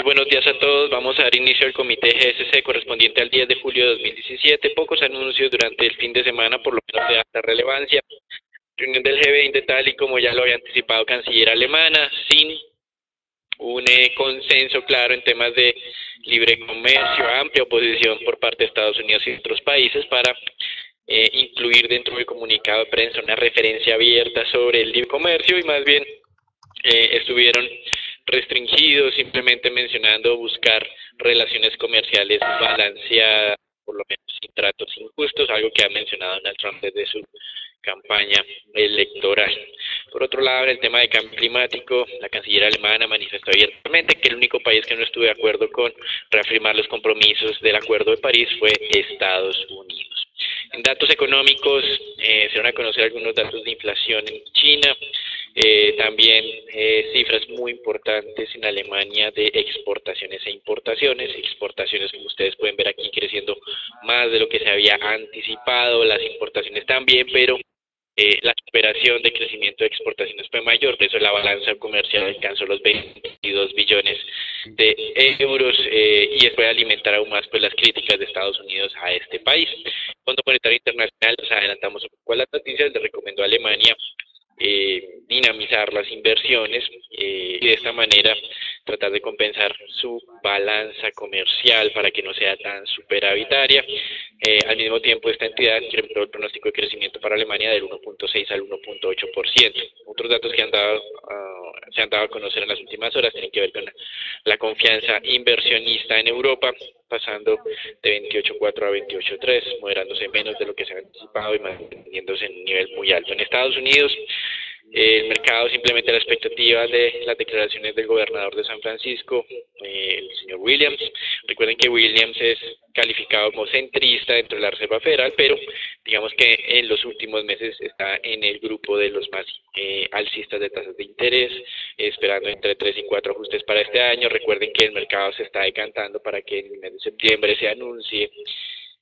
Buenos días a todos. Vamos a dar inicio al comité GSC correspondiente al 10 de julio de 2017. Pocos anuncios durante el fin de semana, por lo menos de alta relevancia. Reunión del G20, tal y como ya lo había anticipado canciller alemana, sin un consenso claro en temas de libre comercio, amplia oposición por parte de Estados Unidos y otros países para incluir dentro del comunicado de prensa una referencia abierta sobre el libre comercio, y más bien estuvieron restringidos, simplemente mencionando buscar relaciones comerciales balanceadas, por lo menos sin tratos injustos, algo que ha mencionado Donald Trump desde su campaña electoral. Por otro lado, en el tema de cambio climático, la canciller alemana manifestó abiertamente que el único país que no estuvo de acuerdo con reafirmar los compromisos del Acuerdo de París fue Estados Unidos. En datos económicos, se van a conocer algunos datos de inflación en China, también cifras muy importantes en Alemania de exportaciones e importaciones. Exportaciones, como ustedes pueden ver aquí, creciendo más de lo que se había anticipado, las importaciones también, pero la superación de crecimiento de exportaciones fue mayor, por eso la balanza comercial alcanzó los 22 billones de euros y eso puede alimentar aún más pues las críticas de Estados Unidos a este país. Fondo Monetario Internacional, nos adelantamos un poco a las noticias, le recomendó a Alemania dinamizar las inversiones y de esta manera tratar de compensar su balanza comercial para que no sea tan superavitaria. Al mismo tiempo, esta entidad incrementó el pronóstico de crecimiento para Alemania del 1.6 al 1.8%. Otros datos que se han dado a conocer en las últimas horas tienen que ver con la confianza inversionista en Europa, pasando de 28.4 a 28.3, moderándose menos de lo que se había anticipado y manteniéndose en un nivel muy alto. En Estados Unidos, el mercado simplemente la expectativa de las declaraciones del gobernador de San Francisco, el señor Williams. Recuerden que Williams es calificado como centrista dentro de la Reserva Federal, pero digamos que en los últimos meses está en el grupo de los más alcistas de tasas de interés, esperando entre 3 y 4 ajustes para este año. Recuerden que el mercado se está decantando para que en el mes de septiembre se anuncie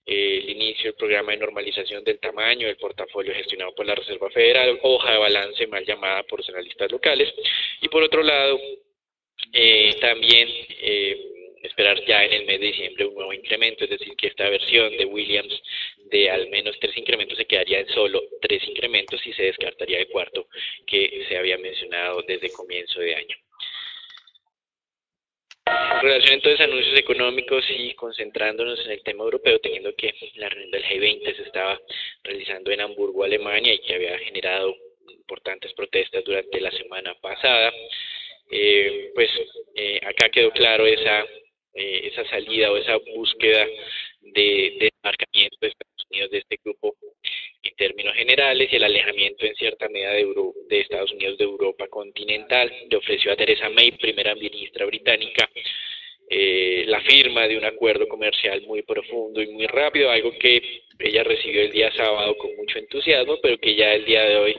el inicio del programa de normalización del tamaño del portafolio gestionado por la Reserva Federal, hoja de balance mal llamada por los analistas locales. Y por otro lado, también esperar ya en el mes de diciembre un nuevo incremento, es decir, que esta versión de Williams de al menos 3 incrementos se quedaría en solo 3 incrementos y se descartaría el cuarto que se había mencionado desde comienzo de año. En relación entonces a anuncios económicos y concentrándonos en el tema europeo, teniendo que la reunión del G20 se estaba realizando en Hamburgo, Alemania, y que había generado importantes protestas durante la semana pasada, acá quedó claro esa salida o esa búsqueda de desmarcamiento de Estados Unidos de este grupo en términos generales y el alejamiento en cierta medida de Estados Unidos de Europa continental. Le ofreció a Theresa May, primera ministra británica, la firma de un acuerdo comercial muy profundo y muy rápido, algo que ella recibió el día sábado con mucho entusiasmo, pero que ya el día de hoy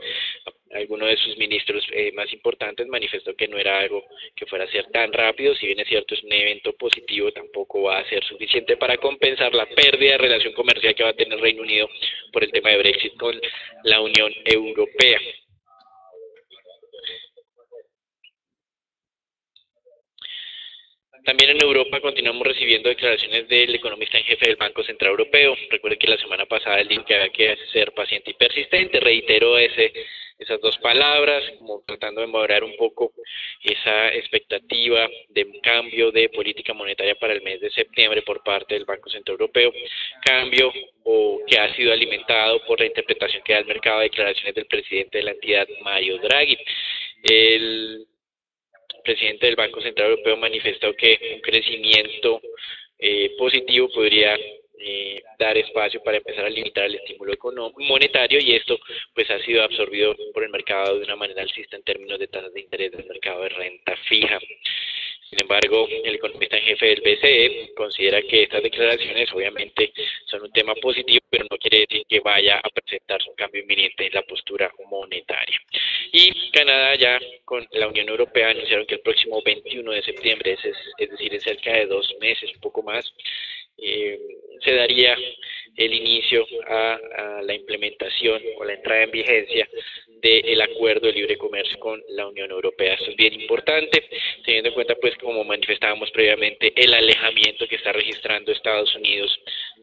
alguno de sus ministros más importantes manifestó que no era algo que fuera a ser tan rápido. Si bien es cierto, es un evento positivo, tampoco va a ser suficiente para compensar la pérdida de relación comercial que va a tener Reino Unido por el tema de Brexit con la Unión Europea. También en Europa continuamos recibiendo declaraciones del economista en jefe del Banco Central Europeo. Recuerden que la semana pasada él dijo que había que ser paciente y persistente, reiteró esas dos palabras, como tratando de moderar un poco esa expectativa de un cambio de política monetaria para el mes de septiembre por parte del Banco Central Europeo, cambio que ha sido alimentado por la interpretación que da el mercado de declaraciones del presidente de la entidad, Mario Draghi. El presidente del Banco Central Europeo manifestó que un crecimiento positivo podría dar espacio para empezar a limitar el estímulo monetario, y esto pues ha sido absorbido por el mercado de una manera alcista en términos de tasas de interés del mercado de renta fija. Sin embargo, el economista en jefe del BCE considera que estas declaraciones obviamente son un tema positivo, pero no quiere decir que vaya a presentarse un cambio inminente en la postura monetaria. Y Canadá ya con la Unión Europea anunciaron que el próximo 21 de septiembre, es decir, en cerca de 2 meses, un poco más, se daría el inicio a la implementación o la entrada en vigencia del acuerdo de libre comercio con la Unión Europea. Esto es bien importante, teniendo en cuenta, pues, como manifestábamos previamente, el alejamiento que está registrando Estados Unidos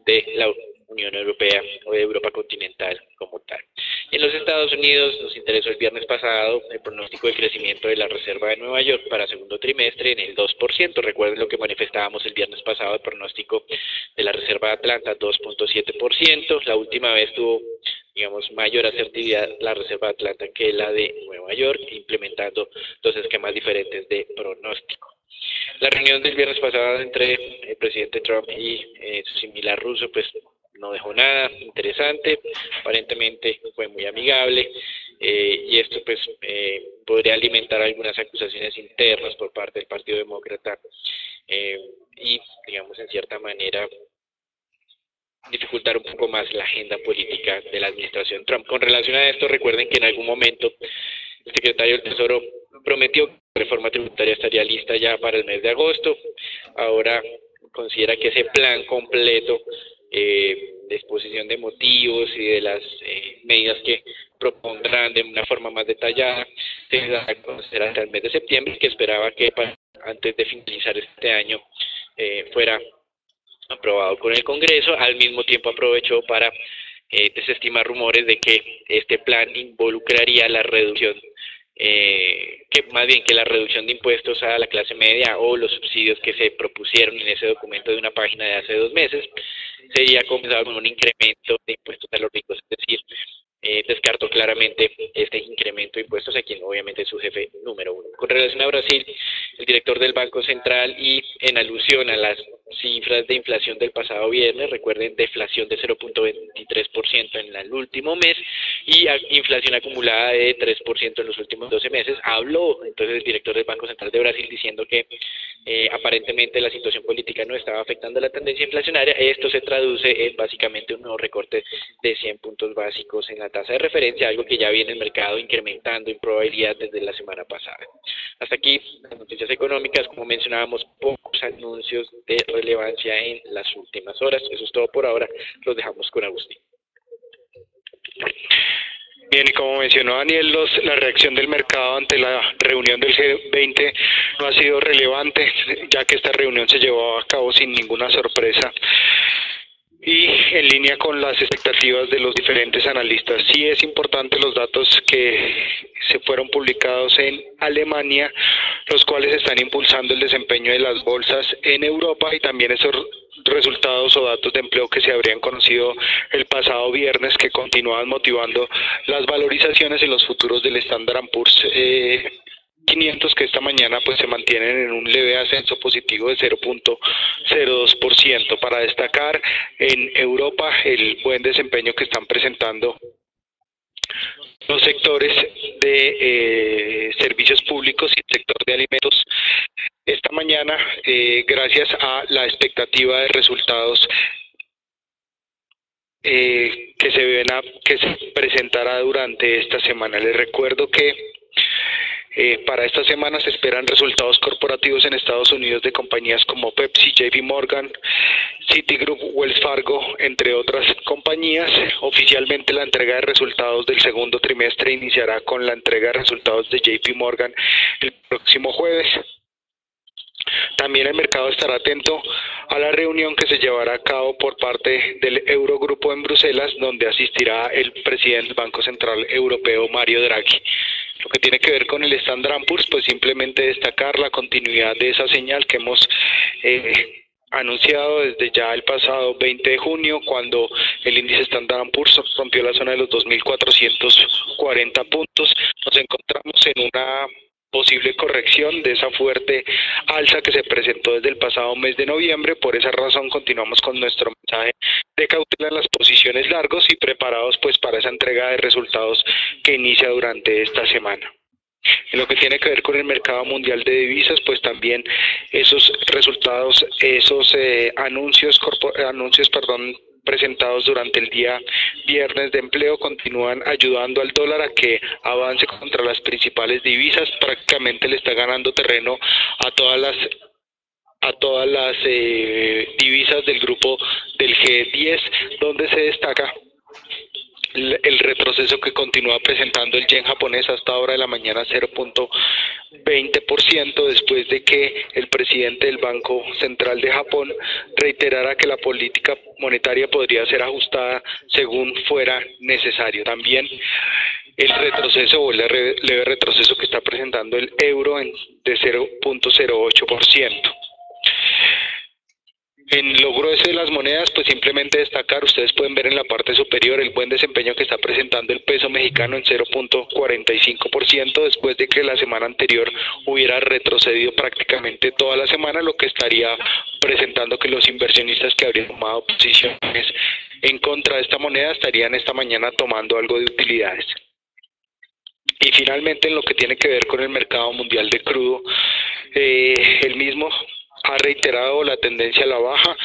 de la Unión Europea o de Europa continental como tal. En los Estados Unidos nos interesó el viernes pasado el pronóstico de crecimiento de la Reserva de Nueva York para segundo trimestre en el 2%. Recuerden lo que manifestábamos el viernes pasado, el pronóstico de la Reserva de Atlanta, 2.7%. La última vez tuvo, digamos, mayor asertividad la Reserva de Atlanta que la de Nueva York, implementando dos esquemas diferentes de pronóstico. La reunión del viernes pasado entre el presidente Trump y su similar ruso, pues, no dejó nada interesante, aparentemente fue muy amigable, y esto, pues, podría alimentar algunas acusaciones internas por parte del Partido Demócrata, y, digamos, en cierta manera dificultar un poco más la agenda política de la administración Trump. Con relación a esto, recuerden que en algún momento el secretario del Tesoro prometió que la reforma tributaria estaría lista ya para el mes de agosto. Ahora considera que ese plan completo de exposición de motivos y de las medidas que propondrán de una forma más detallada se dará a conocer hasta el mes de septiembre, que esperaba que antes de finalizar este año fuera aprobado con el Congreso. Al mismo tiempo aprovechó para desestimar rumores de que este plan involucraría la reducción, que más bien que la reducción de impuestos a la clase media o los subsidios que se propusieron en ese documento de una página de hace 2 meses sería compensado con un incremento de impuestos a los ricos, es decir, descartó claramente este incremento de impuestos a quien obviamente es su jefe número uno. Con relación a Brasil, el director del Banco Central, y en alusión a las cifras de inflación del pasado viernes, recuerden, deflación de 0.23% en el último mes y inflación acumulada de 3% en los últimos 12 meses, habló entonces el director del Banco Central de Brasil diciendo que aparentemente la situación política no estaba afectando la tendencia inflacionaria. Esto se traduce en básicamente un nuevo recorte de 100 puntos básicos en la tasa de referencia, algo que ya viene el mercado incrementando en probabilidad desde la semana pasada. Hasta aquí las noticias económicas. Como mencionábamos, pocos anuncios de relevancia en las últimas horas. Eso es todo por ahora. Los dejamos con Agustín. Bien, y como mencionó Daniel, la reacción del mercado ante la reunión del G20 no ha sido relevante, ya que esta reunión se llevó a cabo sin ninguna sorpresa y en línea con las expectativas de los diferentes analistas. Sí es importante los datos que se fueron publicados en Alemania, los cuales están impulsando el desempeño de las bolsas en Europa, y también esos resultados o datos de empleo que se habrían conocido el pasado viernes, que continúan motivando las valorizaciones en los futuros del Standard & Poor's 500, que esta mañana pues se mantienen en un leve ascenso positivo de 0.02%. Para destacar en Europa el buen desempeño que están presentando los sectores de servicios públicos y el sector de alimentos esta mañana, gracias a la expectativa de resultados que se presentará durante esta semana. Les recuerdo que para esta semana se esperan resultados corporativos en Estados Unidos de compañías como Pepsi, JP Morgan, Citigroup, Wells Fargo, entre otras compañías. Oficialmente la entrega de resultados del segundo trimestre iniciará con la entrega de resultados de JP Morgan el próximo jueves. También el mercado estará atento a la reunión que se llevará a cabo por parte del Eurogrupo en Bruselas, donde asistirá el presidente del Banco Central Europeo, Mario Draghi. Lo que tiene que ver con el Standard & Poor's, pues simplemente destacar la continuidad de esa señal que hemos anunciado desde ya el pasado 20 de junio, cuando el índice Standard & Poor's rompió la zona de los 2.440 puntos. Nos encontramos en una posible corrección de esa fuerte alza que se presentó desde el pasado mes de noviembre. Por esa razón continuamos con nuestro mensaje de cautela en las posiciones largos y preparados pues para esa entrega de resultados que inicia durante esta semana. En lo que tiene que ver con el mercado mundial de divisas, pues también esos resultados, esos anuncios presentados durante el día viernes de empleo continúan ayudando al dólar a que avance contra las principales divisas. Prácticamente le está ganando terreno a todas las a todas las divisas del grupo del G10, donde se destaca el retroceso que continúa presentando el yen japonés hasta ahora de la mañana, 0.20%, después de que el presidente del Banco Central de Japón reiterara que la política monetaria podría ser ajustada según fuera necesario. También el retroceso o el leve retroceso que está presentando el euro de 0.08%. En lo grueso de las monedas, pues simplemente destacar, ustedes pueden ver en la parte superior el buen desempeño que está presentando el peso mexicano en 0.45%, después de que la semana anterior hubiera retrocedido prácticamente toda la semana, lo que estaría presentando que los inversionistas que habrían tomado posiciones en contra de esta moneda estarían esta mañana tomando algo de utilidades. Y finalmente, en lo que tiene que ver con el mercado mundial de crudo, el mismo ha reiterado la tendencia a la baja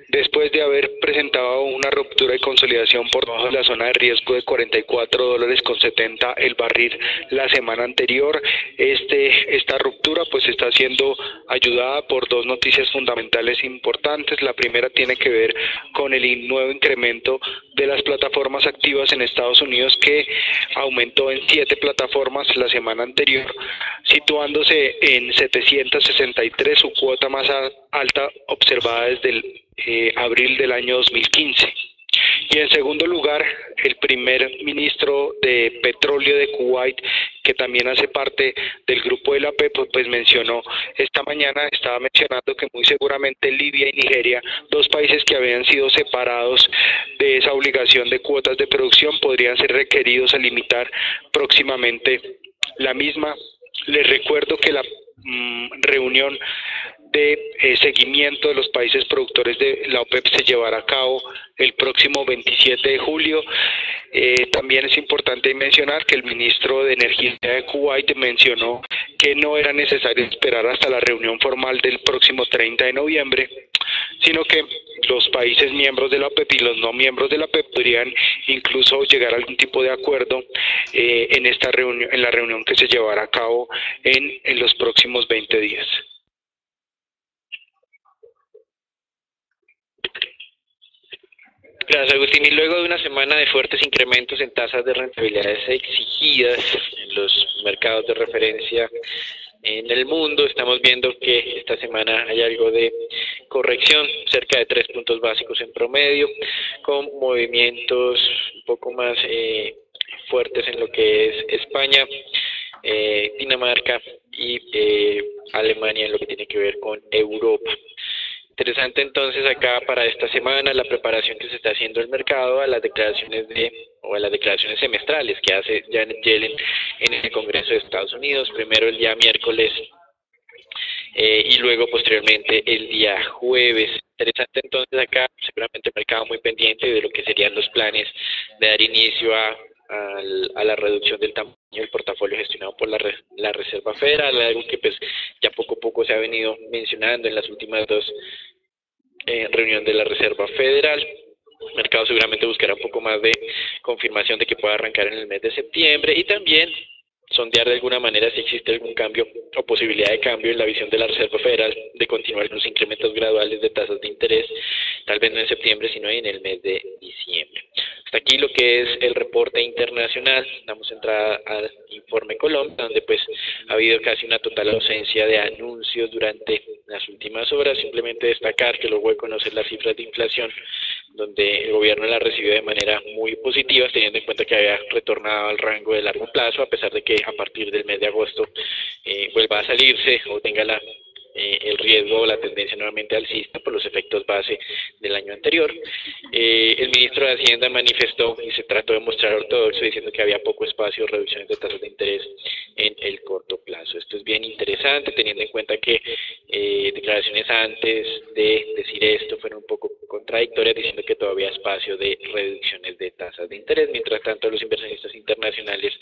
después de haber presentado una ruptura y consolidación por debajo de la zona de riesgo de $44.70 el barril la semana anterior. Esta ruptura pues está siendo ayudada por dos noticias fundamentales importantes. La primera tiene que ver con el nuevo incremento de las plataformas activas en Estados Unidos, que aumentó en 7 plataformas la semana anterior, situándose en 763, su cuota más alta observada desde el abril del año 2015. Y en segundo lugar, el primer ministro de petróleo de Kuwait, que también hace parte del grupo de la OPEP, pues mencionó esta mañana, estaba mencionando que muy seguramente Libia y Nigeria, dos países que habían sido separados de esa obligación de cuotas de producción, podrían ser requeridos a limitar próximamente la misma. Les recuerdo que la reunión de seguimiento de los países productores de la OPEP se llevará a cabo el próximo 27 de julio. También es importante mencionar que el ministro de Energía de Kuwait mencionó que no era necesario esperar hasta la reunión formal del próximo 30 de noviembre, sino que los países miembros de la OPEP y los no miembros de la OPEP podrían incluso llegar a algún tipo de acuerdo en esta reunión, en la reunión que se llevará a cabo en los próximos 20 días. Gracias, Agustín. Y luego de una semana de fuertes incrementos en tasas de rentabilidades exigidas en los mercados de referencia en el mundo, estamos viendo que esta semana hay algo de corrección, cerca de 3 puntos básicos en promedio, con movimientos un poco más fuertes en lo que es España, Dinamarca y Alemania en lo que tiene que ver con Europa. Interesante entonces acá para esta semana la preparación que se está haciendo el mercado a las declaraciones semestrales que hace Janet Yellen en el Congreso de Estados Unidos, primero el día miércoles y luego posteriormente el día jueves. Interesante entonces acá, seguramente el mercado muy pendiente de lo que serían los planes de dar inicio a la reducción del tamaño del portafolio gestionado por la Reserva Federal, algo que pues ya poco a poco se ha venido mencionando en las últimas dos reuniones de la Reserva Federal. El mercado seguramente buscará un poco más de confirmación de que pueda arrancar en el mes de septiembre y también sondear de alguna manera si existe algún cambio o posibilidad de cambio en la visión de la Reserva Federal de continuar los incrementos graduales de tasas de interés, tal vez no en septiembre, sino en el mes de diciembre. Hasta aquí lo que es el reporte internacional. Damos entrada al informe Colombia, donde pues ha habido casi una total ausencia de anuncios durante las últimas horas. Simplemente destacar que luego de conocer las cifras de inflación, donde el gobierno la recibió de manera muy positiva, teniendo en cuenta que había retornado al rango de largo plazo, a pesar de que a partir del mes de agosto vuelva a salirse o tenga el riesgo o la tendencia nuevamente alcista por los efectos base del año anterior. El ministro de Hacienda manifestó y se trató de mostrar ortodoxo diciendo que había poco espacio o reducciones de tasas de interés en el corto plazo. Esto es bien interesante teniendo en cuenta que declaraciones antes de decir esto fueron un poco contradictorias, diciendo que todavía hay espacio de reducciones de tasas de interés. Mientras tanto, los inversionistas internacionales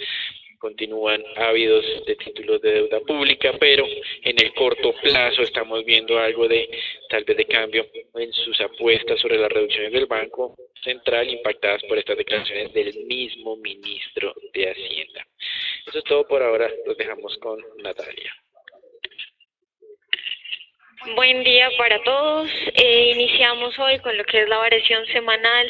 continúan ávidos de títulos de deuda pública, pero en el corto plazo estamos viendo algo de tal vez de cambio en sus apuestas sobre las reducciones del Banco Central, impactadas por estas declaraciones del mismo ministro de Hacienda. Eso es todo por ahora, los dejamos con Natalia. Buen día para todos. Iniciamos hoy con lo que es la variación semanal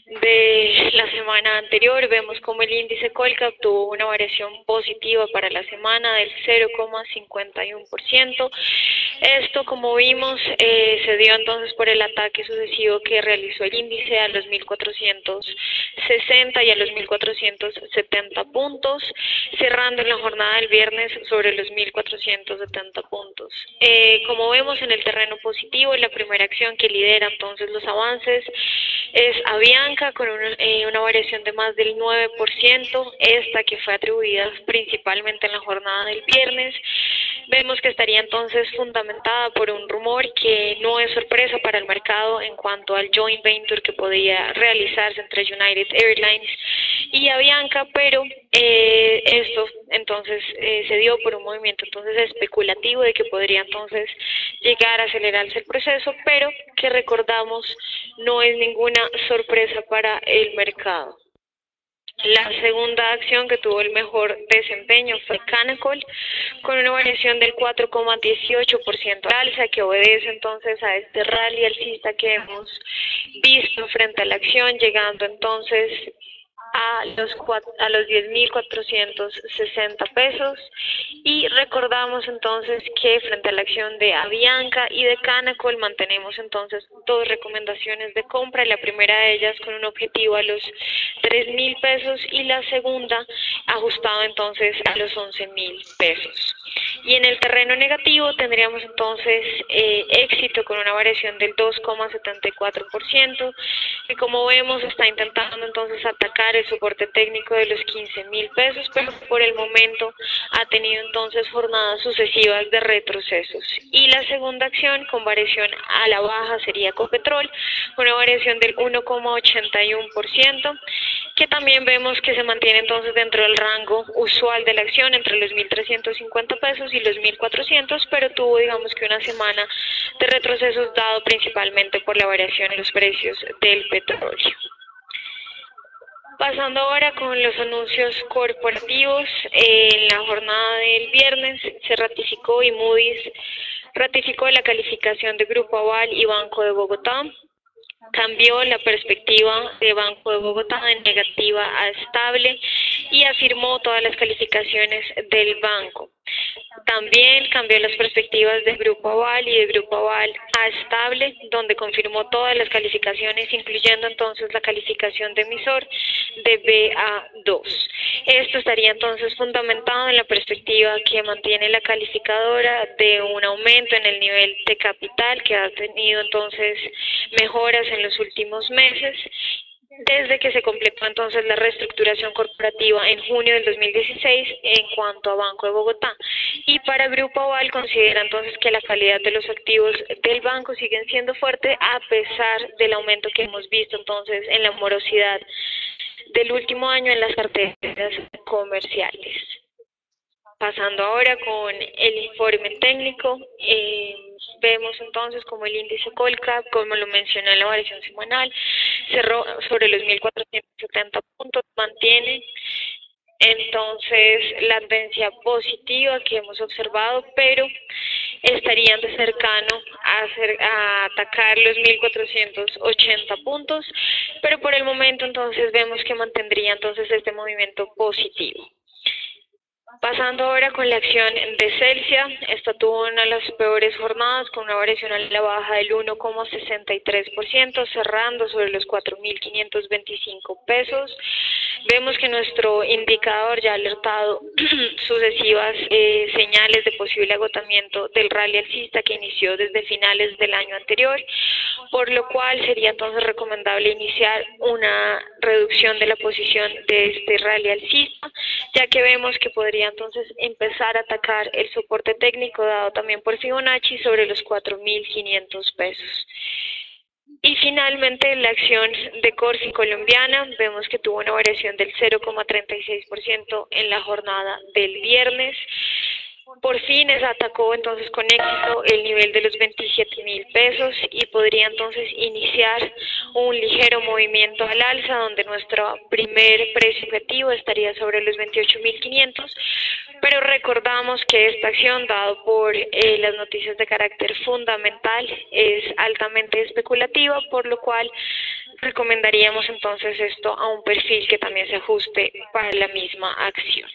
de la semana anterior. Vemos como el índice Colcap tuvo una variación positiva para la semana del 0,51%. Esto, como vimos, se dio entonces por el ataque sucesivo que realizó el índice a los 1460 y a los 1470 puntos, cerrando en la jornada del viernes sobre los 1470 puntos. Como vemos en el terreno positivo, la primera acción que lidera entonces los avances es Avianca con una variación de más del 9%, esta que fue atribuida principalmente en la jornada del viernes. Vemos que estaría entonces fundamentada por un rumor que no es sorpresa para el mercado en cuanto al joint venture que podía realizarse entre United Airlines y Avianca, pero esto entonces se dio por un movimiento entonces especulativo de que podría entonces llegar a acelerarse el proceso, pero que recordamos no es ninguna sorpresa para el mercado. La segunda acción que tuvo el mejor desempeño fue Canacol, con una variación del 4,18% alza, que obedece entonces a este rally alcista que hemos visto frente a la acción, llegando entonces a los 10.460 pesos. Y recordamos entonces que frente a la acción de Avianca y de Canacol mantenemos entonces dos recomendaciones de compra, la primera de ellas con un objetivo a los 3.000 pesos y la segunda ajustado entonces a los 11.000 pesos. Y en el terreno negativo tendríamos entonces éxito con una variación del 2,74%, que como vemos está intentando entonces atacar el soporte técnico de los 15.000 pesos, pero por el momento ha tenido entonces jornadas sucesivas de retrocesos. Y la segunda acción con variación a la baja sería Copetrol, con una variación del 1,81%, que también vemos que se mantiene entonces dentro del rango usual de la acción entre los 1.350 pesos y los 1.400, pero tuvo digamos que una semana de retrocesos dado principalmente por la variación en los precios del petróleo. Pasando ahora con los anuncios corporativos, en la jornada del viernes se ratificó y Moody's ratificó la calificación de Grupo Aval y Banco de Bogotá. Cambió la perspectiva de Banco de Bogotá de negativa a estable y afirmó todas las calificaciones del banco. También cambió las perspectivas de Grupo Aval y de Grupo Aval a estable, donde confirmó todas las calificaciones, incluyendo entonces la calificación de emisor de BA2. Esto estaría entonces fundamentado en la perspectiva que mantiene la calificadora de un aumento en el nivel de capital, que ha tenido entonces mejoras en los últimos meses, desde que se completó entonces la reestructuración corporativa en junio del 2016 en cuanto a Banco de Bogotá. Y para Grupo Aval considera entonces que la calidad de los activos del banco siguen siendo fuerte a pesar del aumento que hemos visto entonces en la morosidad del último año en las carteras comerciales. Pasando ahora con el informe técnico, vemos entonces como el índice Colcap, como lo mencioné en la variación semanal, cerró sobre los 1.470 puntos, mantiene entonces la tendencia positiva que hemos observado, pero estarían de cercano a atacar los 1.480 puntos, pero por el momento entonces vemos que mantendría entonces este movimiento positivo. Pasando ahora con la acción de Celsia, esta tuvo una de las peores jornadas con una variación a la baja del 1,63%, cerrando sobre los 4.525 pesos. Vemos que nuestro indicador ya ha alertado sucesivas señales de posible agotamiento del rally alcista que inició desde finales del año anterior, por lo cual sería entonces recomendable iniciar una reducción de la posición de este rally alcista, ya que vemos que podría entonces empezar a atacar el soporte técnico dado también por Fibonacci sobre los 4.500 pesos. Y finalmente la acción de Corfi colombiana, vemos que tuvo una variación del 0,36% en la jornada del viernes. Por fin atacó entonces con éxito el nivel de los 27.000 pesos y podría entonces iniciar un ligero movimiento al alza donde nuestro primer precio objetivo estaría sobre los 28.500, pero recordamos que esta acción, dado por las noticias de carácter fundamental, es altamente especulativa, por lo cual recomendaríamos entonces esto a un perfil que también se ajuste para la misma acción.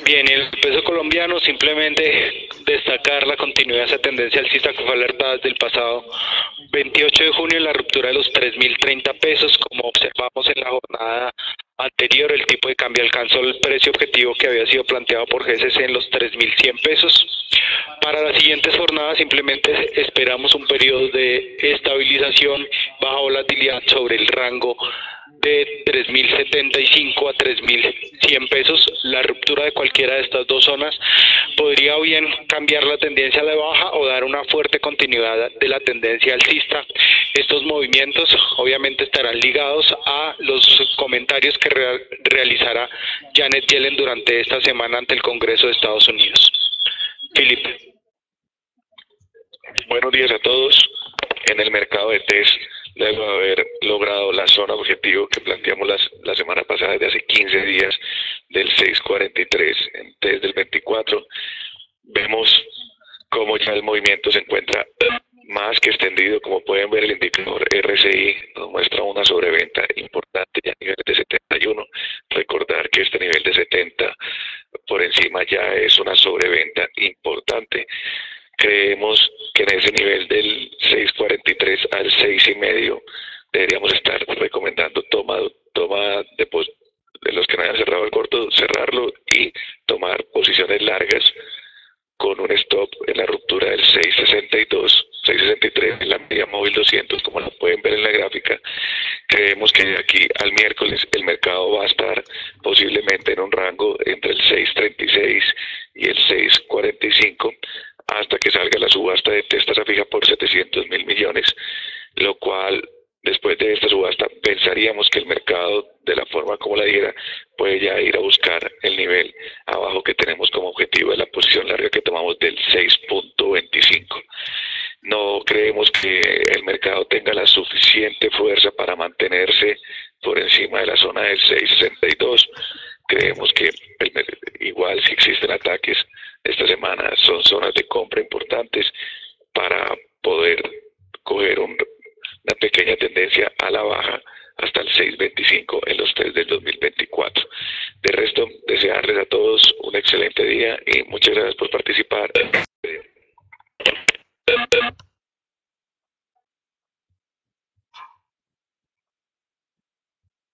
Bien, el peso colombiano, simplemente destacar la continuidad de esa tendencia alcista que fue alertada desde el pasado 28 de junio en la ruptura de los 3.030 pesos. Como observamos en la jornada anterior, el tipo de cambio alcanzó el precio objetivo que había sido planteado por GCC en los 3.100 pesos. Para las siguientes jornadas simplemente esperamos un periodo de estabilización, baja volatilidad sobre el rango de 3.075 a 3.100 pesos. La ruptura de cualquiera de estas dos zonas podría bien cambiar la tendencia a la baja o dar una fuerte continuidad de la tendencia alcista. Estos movimientos obviamente estarán ligados a los comentarios que realizará Janet Yellen durante esta semana ante el Congreso de Estados Unidos. Felipe. Buenos días a todos. En el mercado de TES, luego de haber logrado la zona objetivo que planteamos la semana pasada, desde hace 15 días, del 6.43 en TES del 24, vemos cómo ya el movimiento se encuentra más que extendido. Como pueden ver, el indicador RSI nos muestra una sobreventa importante ya a nivel de 71. Recordar que este nivel de 70 por encima ya es una sobreventa importante. Creemos que en ese nivel del 6.43 al 6.5 deberíamos estar recomendando toma de los que no hayan cerrado el corto, cerrarlo y tomar posiciones largas con un stop en la ruptura del 6.62, 6.63 en la media móvil 200, como lo pueden ver en la gráfica. Creemos que de aquí al miércoles el mercado va a estar posiblemente en un rango entre el 6.36 y el 6.45 hasta que salga la subasta de tasa fija por 700.000 millones, lo cual después de esta subasta pensaríamos que el mercado, de la forma como la dijera, puede ya ir a buscar el nivel abajo que tenemos como objetivo de la posición larga que tomamos del 6.25. No creemos que el mercado tenga la suficiente fuerza para mantenerse por encima de la zona del 6.62. Creemos que igual si existen ataques esta semana son zonas de compra importantes para poder coger una pequeña tendencia a la baja hasta el 6.25 en los TES del 2024. De resto, desearles a todos un excelente día y muchas gracias por participar.